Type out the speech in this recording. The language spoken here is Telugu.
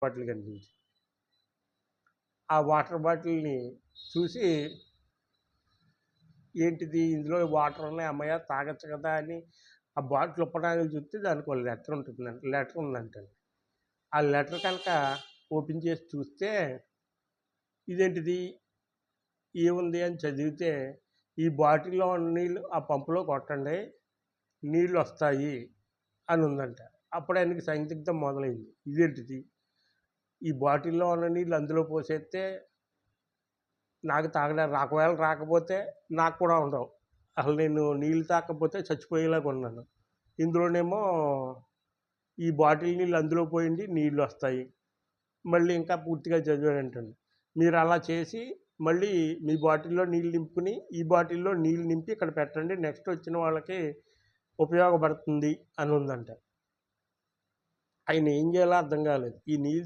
బాటిల్ కనిపించింది. ఆ వాటర్ బాటిల్‌ని చూసి ఏంటిది ఇందులో వాటర్ ఉన్నాయి హమ్మయ్య! తాగొచ్చు కదా! అని ఆ బాటిల్ ఇప్పడానికి చూస్తే దానికో లెటర్ ఉంటుందండి. లెటర్ ఉందంటండి. ఆ లెటర్ కనుక ఓపెన్ చేసి చూస్తే ఇదేంటిది? ఏముంది అని చదివితే, ఈ బాటిల్‌లో ఉన్న నీళ్ళు ఆ పంపులో కొట్టండి. నీళ్ళొస్తాయి అని ఉందంట. అప్పుడు ఆయనకి సందిగ్ధం మొదలైంది. ఇదేంటిది? ఈ బాటిల్‌లో ఉన్న నీళ్ళు అందులో పోసేస్తే నాకు తాగడానికి ఒకవేళ రాకపోతే నాకు కూడా ఉండవు. అసలు నేను నీళ్ళు తాగకపోతే చచ్చిపోయేలాగా ఉన్నాను. ఇందులోనేమో ఈ బాటిల్ నీళ్ళు అందులో పోయండి నీళ్ళొస్తాయి. మళ్ళీ ఇంకా పూర్తిగా చదివాడంటండి. మీరలా చేసి మళ్ళీ మీ బాటిల్‌లో నీళ్ళు నింపుకొని, ఈ బాటిల్‌లో నీళ్ళు నింపి ఇక్కడ పెట్టండి. నెక్స్ట్ వచ్చిన వాళ్ళకి ఉపయోగపడుతుంది అని ఉందంట. ఆయన ఏం చేయాలో అర్థం కాలేదు. ఈ నీళ్ళు